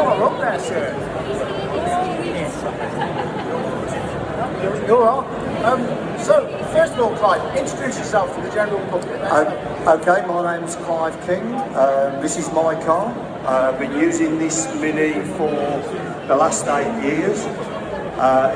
far up there, sir. You're all right. So, first of all, Clive, introduce yourself to the general public. Okay, my name's Clive King. This is my car. I've been using this Mini for the last 8 years.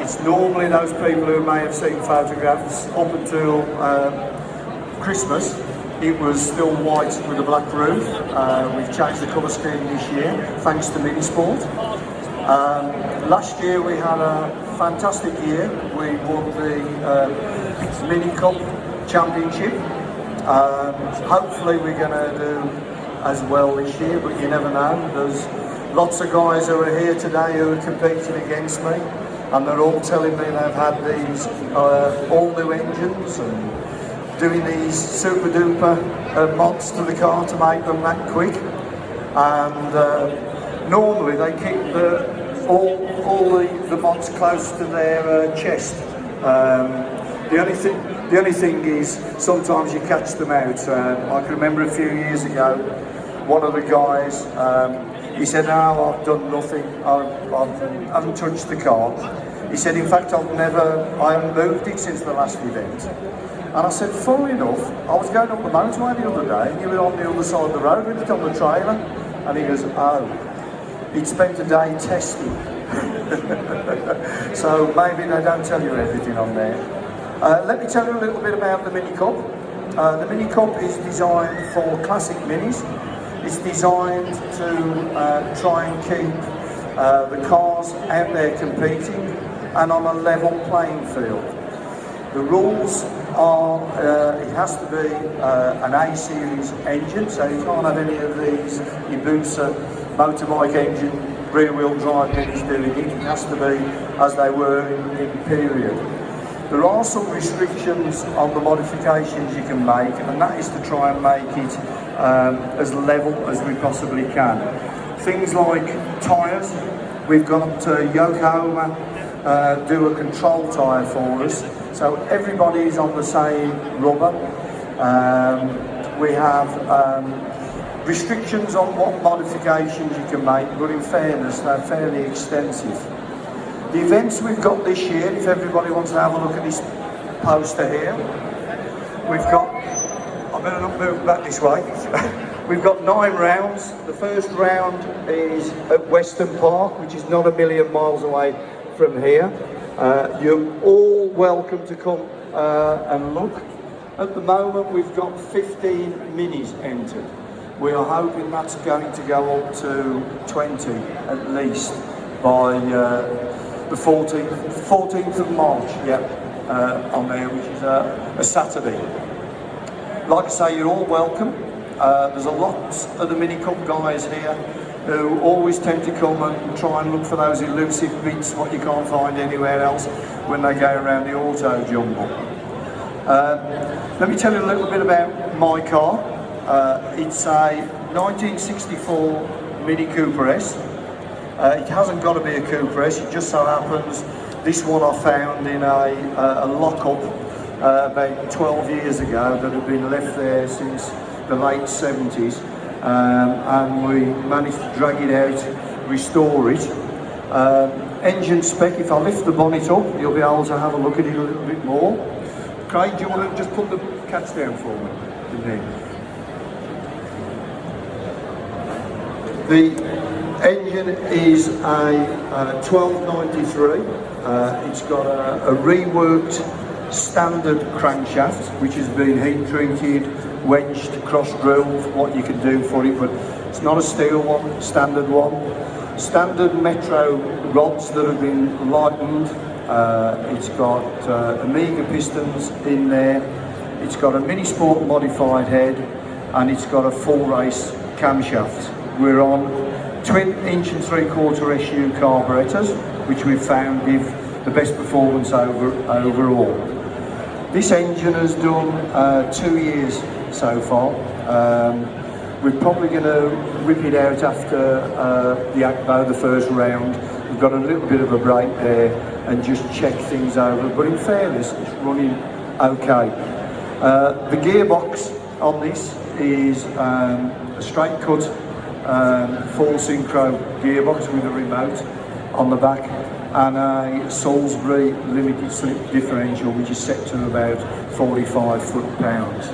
It's normally those people who may have seen photographs up until Christmas. It was still white with a black roof. We've changed the colour scheme this year, thanks to Mini Sport. Last year we had a fantastic year. We won the Mini Cup Championship. Hopefully we're going to do as well this year, but you never know. There's lots of guys who are here today who are competing against me, and they're all telling me they've had these all new engines and doing these super duper mods to the car to make them that quick. And normally they keep all the mods close to their chest. The only thing is sometimes you catch them out. I can remember a few years ago, one of the guys, he said, "No, I've done nothing. I haven't touched the car." He said, "In fact, I haven't moved it since the last event." And I said, "Funnily enough, I was going up the motorway the other day, and you were on the other side of the road with it on the trailer." And he goes, "Oh, he'd spent a day testing." So maybe they don't tell you everything on there. Let me tell you a little bit about the Mini Cup. The Mini Cup is designed for classic minis. It's designed to try and keep the cars out there competing and on a level playing field. The rules are it has to be an A-series engine, so you can't have any of these Ibusa motorbike engine rear-wheel drive minis doing it. It has to be as they were in period. There are some restrictions on the modifications you can make, and that is to try and make it as level as we possibly can. Things like tyres, we've got Yokohama do a control tyre for us, so everybody is on the same rubber. We have restrictions on what modifications you can make, but in fairness, they're fairly extensive. The events we've got this year, if everybody wants to have a look at this poster here, we've got, I better not move back this way, we've got 9 rounds. The first round is at Western Park, which is not a million miles away from here. You're all welcome to come and look. At the moment we've got 15 minis entered. We are hoping that's going to go up to 20 at least by the 14th of March, on there, which is a Saturday. Like I say, you're all welcome. There's a lot of the Mini Cup guys here who always tend to come and try and look for those elusive bits, what you can't find anywhere else when they go around the auto jumble. Let me tell you a little bit about my car. It's a 1964 Mini Cooper S. It hasn't got to be a Cooper S, it just so happens this one I found in a lock-up about 12 years ago that had been left there since the late 70s, and we managed to drag it out, restore it. Engine spec, if I lift the bonnet up, you'll be able to have a look at it a little bit more. Craig, do you want to just put the catch down for me? The engine is a 1293. It's got a reworked standard crankshaft, which has been heat treated, wedged, cross drilled, what you can do for it, but it's not a steel one, standard one. Standard Metro rods that have been lightened. It's got Amiga pistons in there. It's got a Mini Sport modified head, and it's got a full race camshaft. We're on 20" 3/4 SU carburetors, which we've found give the best performance overall. This engine has done 2 years so far. We're probably going to rip it out after the ACBO, the first round. We've got a little bit of a break there and just check things over, but in fairness, it's running okay. The gearbox on this is a straight cut full synchro gearbox with a remote on the back, and a Salisbury limited slip differential, which is set to about 45 foot-pounds.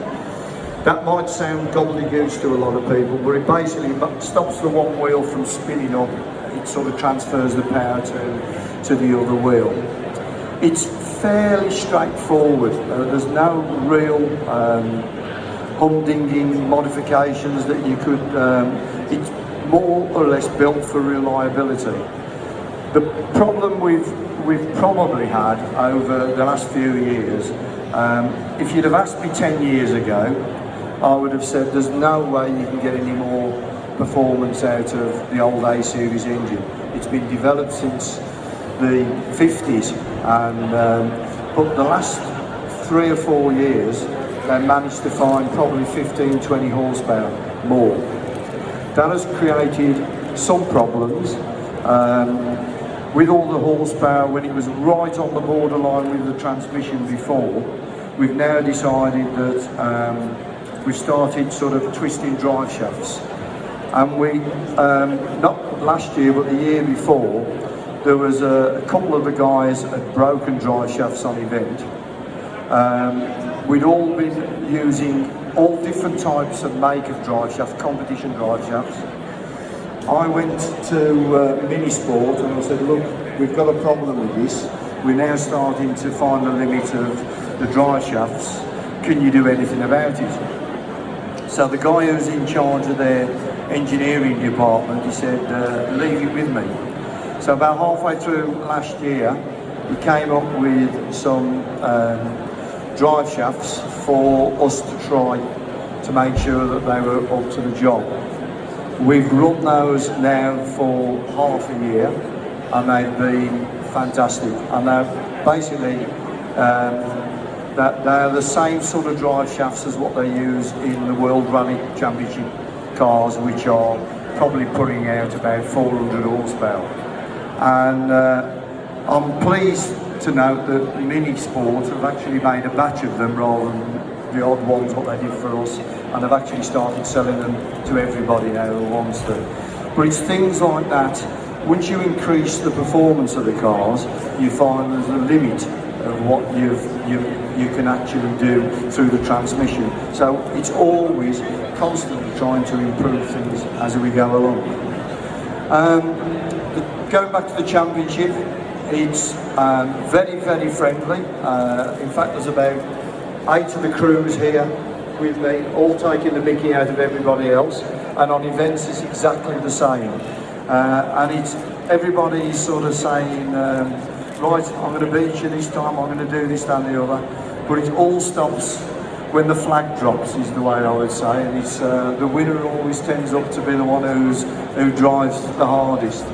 That might sound gobbledygook to a lot of people, but it basically stops the one wheel from spinning up. It sort of transfers the power to the other wheel. It's fairly straightforward. There's no real humdinging modifications that you could. It's more or less built for reliability. The problem we've probably had over the last few years, if you'd have asked me 10 years ago, I would have said there's no way you can get any more performance out of the old A-Series engine. It's been developed since the 50s, and but the last 3 or 4 years they managed to find probably 15-20 horsepower more. That has created some problems with all the horsepower. When it was right on the borderline with the transmission before, we've now decided that we've started sort of twisting drive shafts, and we not last year but the year before, there was a couple of the guys had broken drive shafts on event. We'd all been using all different types of make of drive shafts, competition drive shafts. I went to Mini Sport and I said, look, we've got a problem with this. We're now starting to find the limit of the drive shafts. Can you do anything about it? So the guy who's in charge of their engineering department, he said, leave it with me. So about halfway through last year, we came up with some drive shafts for us to try to make sure that they were up to the job. We've run those now for half a year, and they've been fantastic. And they're basically that they're the same sort of drive shafts as what they use in the World Rally Championship cars, which are probably putting out about 400 horsepower. And I'm pleased to note that Mini Sport have actually made a batch of them rather than the odd ones what they did for us, and have actually started selling them to everybody now who wants them. But it's things like that. Once you increase the performance of the cars, you find there's a limit of what you can actually do through the transmission. So it's always constantly trying to improve things as we go along. Going back to the championship, it's very, very friendly. In fact, there's about 8 of the crews here with me, all taking the mickey out of everybody else, and on events it's exactly the same. And it's everybody's sort of saying, right, I'm going to beat you this time, I'm going to do this, that and the other. But it all stops when the flag drops, is the way I would say. And it's the winner always tends up to be the one who drives the hardest.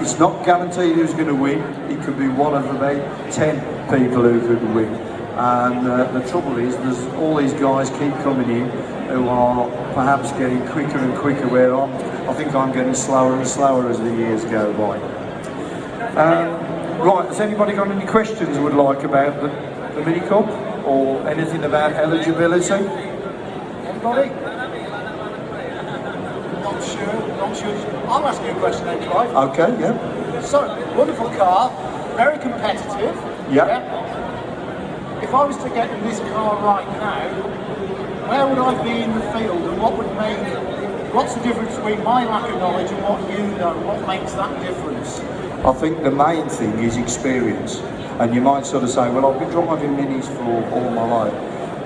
It's not guaranteed who's going to win. It could be one of about 10 people who could win. And the trouble is, there's all these guys keep coming in who are perhaps getting quicker and quicker, where I think I'm getting slower and slower as the years go by. Right, has anybody got any questions would like about the Mini Cup or anything about eligibility? Anybody? Not sure. I'll ask you a question then, Clive. Okay, yeah. So, wonderful car, very competitive. Yeah. If I was to get in this car right now, where would I be in the field, and what's the difference between my lack of knowledge and what you know? What makes that difference? I think the main thing is experience. And you might sort of say, well, I've been driving minis for all my life.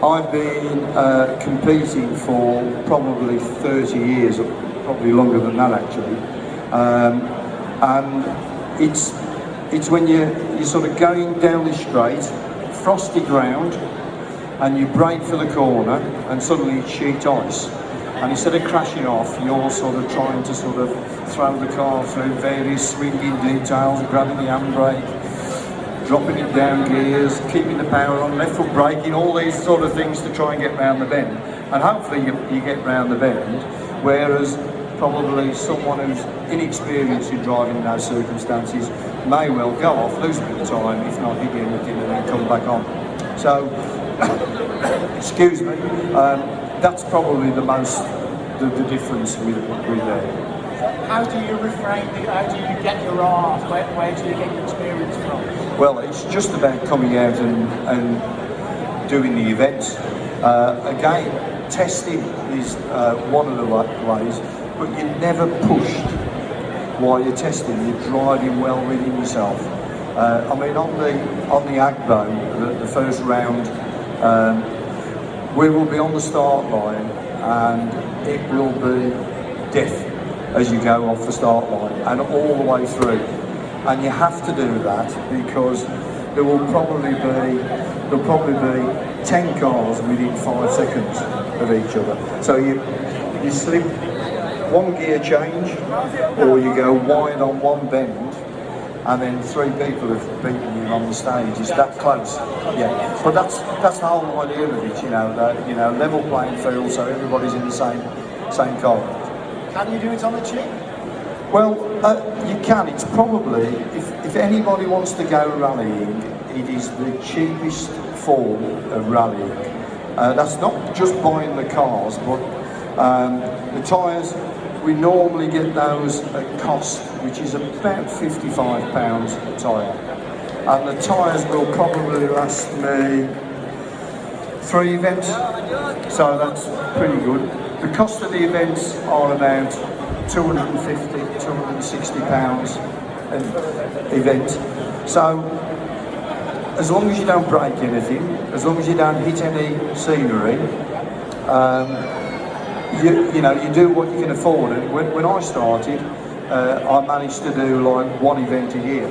I've been competing for probably 30 years, probably longer than that actually. And it's when you're sort of going down this straight, frosty ground, and you brake for the corner, and suddenly it's sheet ice. And instead of crashing off, you're sort of trying to sort of throw the car through various swinging details, grabbing the handbrake, dropping it down gears, keeping the power on, left foot braking, all these sort of things to try and get round the bend. And hopefully you get round the bend, whereas probably someone who's inexperienced in driving in those circumstances may well go off, lose a bit of time, if not hit anything, and then come back on. So, excuse me, that's probably the most the difference with there. How do you refrain? How do you get your art? Where do you get your experience from? Well, it's just about coming out and doing the events. Again, testing is one of the ways, but you're never pushed while you're testing. You're driving well within yourself. I mean, on the Agbo, the first round, we will be on the start line, and it will be death as you go off the start line and all the way through. And you have to do that because there'll probably be 10 cars within 5 seconds of each other. So you slip one gear change, or you go wide on one bend, and then 3 people have beaten you on the stage. It's that close. Yeah. But that's the whole idea of it, you know, that, you know, level playing field, so everybody's in the same car. Can you do it on the cheap? Well, you can. It's probably, if anybody wants to go rallying, it is the cheapest form of rallying. That's not just buying the cars, but the tyres, we normally get those at cost, which is about £55 a tyre. And the tyres will probably last me 3 events, so that's pretty good. The cost of the events are about £250, £260 an event. So as long as you don't break anything, as long as you don't hit any scenery, you know, you do what you can afford. And when I started, I managed to do like 1 event a year,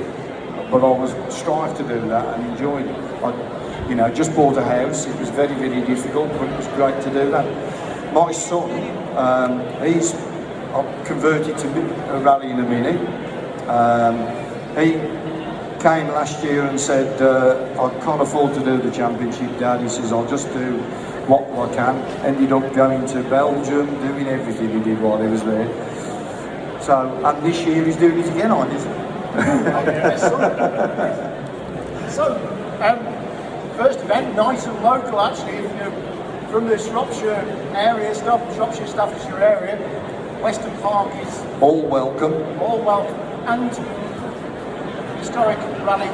but I was strive to do that and enjoyed it. I, you know, just bought a house. It was very, very difficult, but it was great to do that. My son, he's converted to rallying a Mini. He came last year and said, I can't afford to do the championship, Dad. He says, I'll just do what I can. Ended up going to Belgium, doing everything he did while he was there. So, and this year he's doing it again, aren't he? So, first event, nice and local actually. If you're from the Shropshire area, Shropshire, Staffordshire area, Weston Park is all welcome. All welcome. And historic rally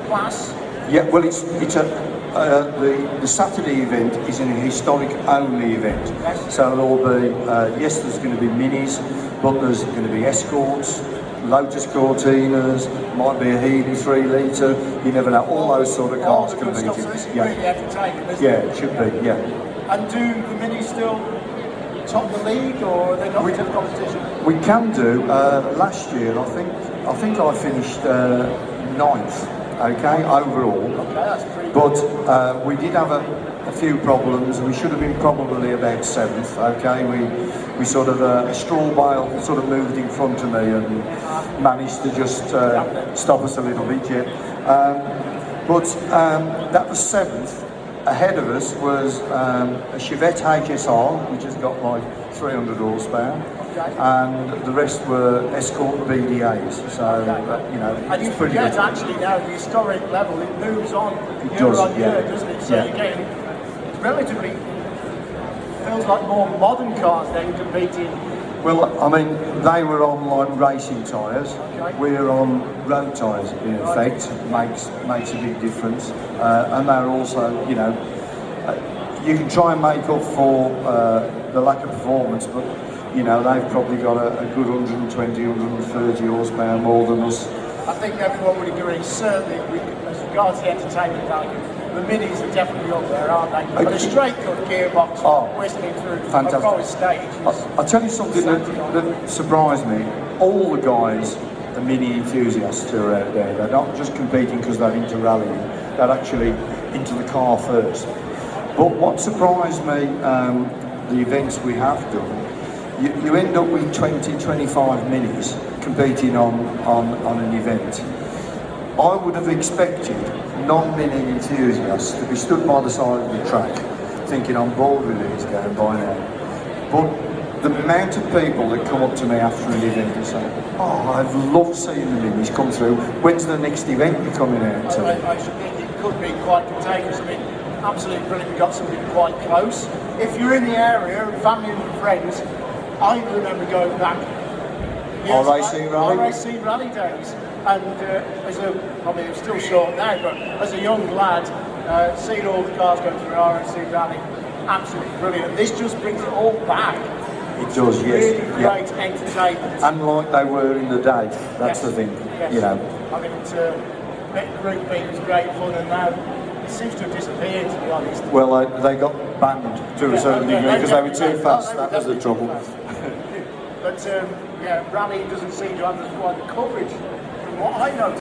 class. Yeah, well, it's the Saturday event is an historic only event. Yes. So there'll be yes, there's going to be minis, but there's going to be escorts, Lotus Cortinas, might be a Healy 3 litre. You never know. All those sort of cars competing. So this is really entertaining, isn't yeah, it? It should be. Yeah. And do the minis still top the league, or are they not in competition? We can do. Last year, I think I finished 9th. Okay, overall. Okay, that's pretty good. But But we did have a few problems. We should have been probably about 7th. Okay, we sort of a straw bale sort of moved in front of me and managed to just stop us a little bit. Yeah. But that was 7th. Ahead of us was a Chevette HSR, which has got like 300 horsepower, and the rest were Escort BDAs. So you know, and you forget actually now the historic level, it moves on year on year, doesn't it? So you're getting relatively, feels like more modern cars then competing. Well, I mean, they were on like racing tyres. We're on road tyres. In effect, makes a big difference. And they're also, you know, you can try and make up for the lack of performance, but you know, they've probably got a good 120, 130 horsepower more than us. I think everyone would agree. Certainly, as regards the entertainment value, the minis are definitely up there, aren't they? But a straight cut gearbox, whistling through a forest stage. I'll tell you something that surprised me. All the guys are mini enthusiasts who are out there. They're not just competing because they're into rallying. They're actually into the car first. But what surprised me, the events we have done, you end up with 20, 25 minis competing on an event. I would have expected non-mini enthusiasts to be stood by the side of the track thinking I'm bored with these going by now. But the amount of people that come up to me after an event and say, oh, I've loved seeing the minis come through. When's the next event you're coming out to? I should think it could be quite contagious. I mean, absolutely brilliant. We've got something quite close. If you're in the area, family and friends, I remember going back. RAC rally days, and I mean it's still short now, but as a young lad, seeing all the cars go through RAC rally, absolutely brilliant. This just brings it all back. It does, yes. Really great entertainment. And like they were in the day, that's the thing, you know. I mean, Group B was great fun, and now it seems to have disappeared, to be honest. Well, they got banned to a certain degree because they were too fast. That was the trouble. But yeah, rally doesn't seem to have quite the coverage from what I know.